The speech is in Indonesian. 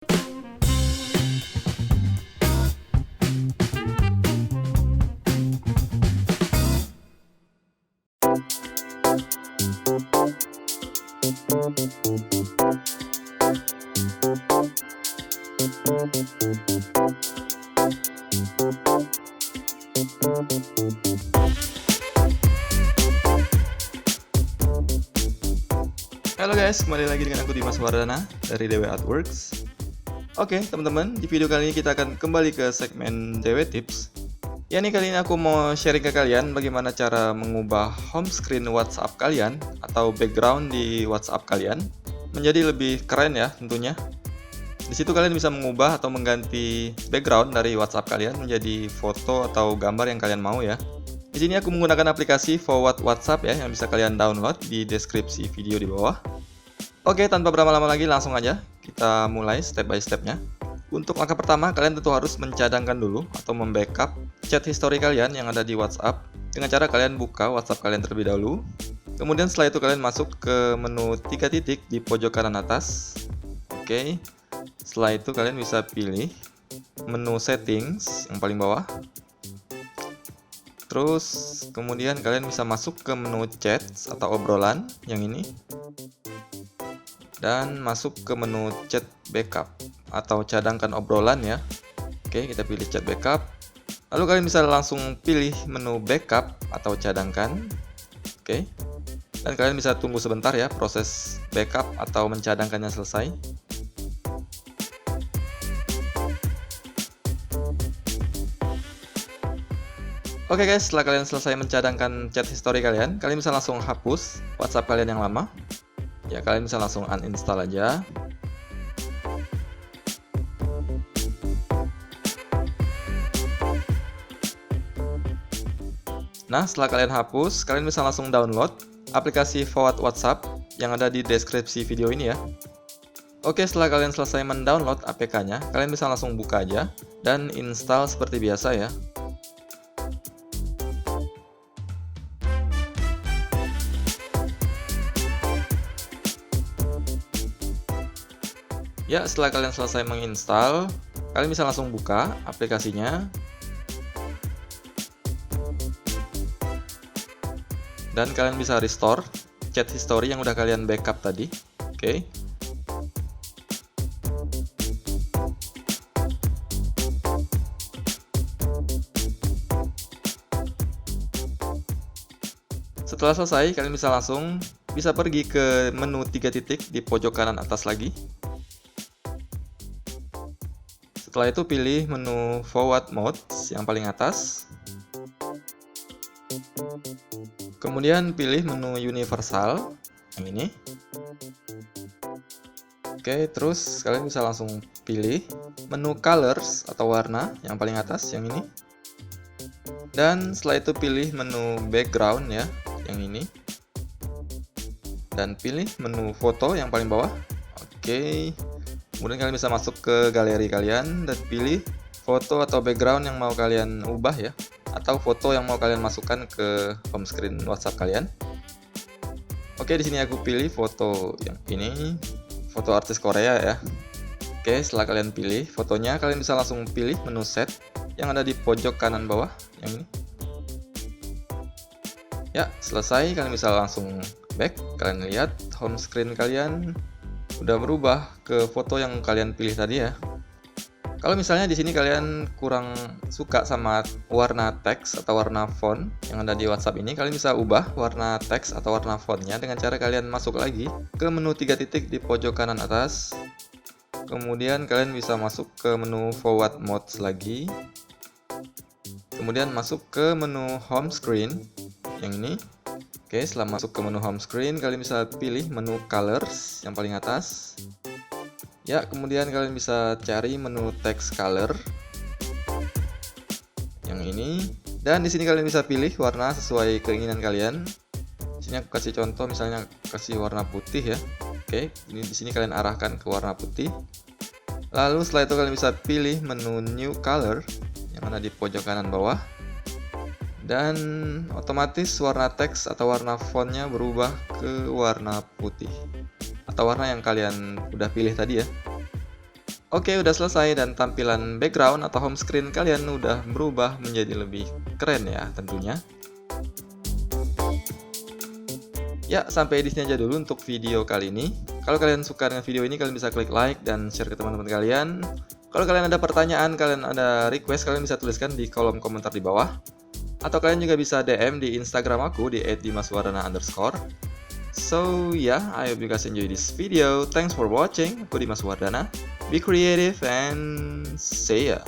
Halo guys, kembali lagi dengan aku Dimas Wardana dari DW Artworks. Oke teman-teman, di video kali ini kita akan kembali ke segmen DW Tips. Ya nih, kali ini aku mau sharing ke kalian bagaimana cara mengubah home screen WhatsApp kalian atau background di WhatsApp kalian menjadi lebih keren ya tentunya. Di situ kalian bisa mengubah atau mengganti background dari WhatsApp kalian menjadi foto atau gambar yang kalian mau ya. Di sini aku menggunakan aplikasi Forward WhatsApp ya, yang bisa kalian download di deskripsi video di bawah. Oke, tanpa berlama-lama lagi langsung aja kita mulai step by stepnya. Untuk langkah pertama, kalian tentu harus mencadangkan dulu atau membackup chat history kalian yang ada di WhatsApp dengan cara kalian buka WhatsApp kalian terlebih dahulu. Kemudian setelah itu kalian masuk ke menu 3 titik di pojok kanan atas. Oke. Setelah itu kalian bisa pilih menu settings yang paling bawah. Terus kemudian kalian bisa masuk ke menu chat atau obrolan yang ini. Dan masuk ke menu chat backup atau cadangkan obrolan ya. Oke, kita pilih chat backup. Lalu kalian bisa langsung pilih menu backup atau cadangkan. Oke. Dan kalian bisa tunggu sebentar ya proses backup atau mencadangkannya selesai. Oke guys, setelah kalian selesai mencadangkan chat history kalian bisa langsung hapus WhatsApp kalian yang lama. Ya, kalian bisa langsung uninstall aja. Nah, setelah kalian hapus, kalian bisa langsung download aplikasi Forward WhatsApp yang ada di deskripsi video ini ya. Oke, setelah kalian selesai mendownload APK-nya, kalian bisa langsung buka aja dan install seperti biasa ya. Ya, setelah kalian selesai menginstal, kalian bisa langsung buka aplikasinya. Dan kalian bisa restore chat history yang udah kalian backup tadi. Oke. Setelah selesai, kalian bisa langsung pergi ke menu 3 titik di pojok kanan atas lagi. Setelah itu pilih menu Forward Modes yang paling atas. Kemudian pilih menu Universal yang ini. Oke, terus kalian bisa langsung pilih menu Colors atau warna yang paling atas yang ini. Dan setelah itu pilih menu Background ya, yang ini. Dan pilih menu Foto yang paling bawah. Oke. Kemudian kalian bisa masuk ke galeri kalian dan pilih foto atau background yang mau kalian ubah ya, atau foto yang mau kalian masukkan ke home screen WhatsApp kalian. Oke, di sini aku pilih foto yang ini, foto artis Korea ya. Oke, setelah kalian pilih fotonya, kalian bisa langsung pilih menu set yang ada di pojok kanan bawah yang ini. Ya, selesai, kalian bisa langsung back. Kalian lihat home screen kalian udah berubah ke foto yang kalian pilih tadi ya. Kalau misalnya di sini kalian kurang suka sama warna teks atau warna font yang ada di WhatsApp ini, kalian bisa ubah warna teks atau warna fontnya dengan cara kalian masuk lagi ke menu 3 titik di pojok kanan atas. Kemudian kalian bisa masuk ke menu Forward Modes lagi. Kemudian masuk ke menu Home Screen yang ini. Oke, setelah masuk ke menu home screen, kalian bisa pilih menu colors yang paling atas. Ya, kemudian kalian bisa cari menu text color yang ini. Dan di sini kalian bisa pilih warna sesuai keinginan kalian. Di sini aku kasih contoh, misalnya kasih warna putih ya. Oke, ini di sini kalian arahkan ke warna putih. Lalu setelah itu kalian bisa pilih menu new color yang ada di pojok kanan bawah. Dan otomatis warna teks atau warna fontnya berubah ke warna putih atau warna yang kalian udah pilih tadi ya. Oke, udah selesai dan tampilan background atau home screen kalian udah berubah menjadi lebih keren ya tentunya. Ya, sampai di sini aja dulu untuk video kali ini. Kalau kalian suka dengan video ini, kalian bisa klik like dan share ke teman-teman kalian. Kalau kalian ada pertanyaan, kalian ada request, kalian bisa tuliskan di kolom komentar di bawah. Atau kalian juga bisa DM di Instagram aku di @dimaswardana_. So yeah, I hope you guys enjoy this video. Thanks for watching. Aku Dimas Wardana. Be creative and see ya.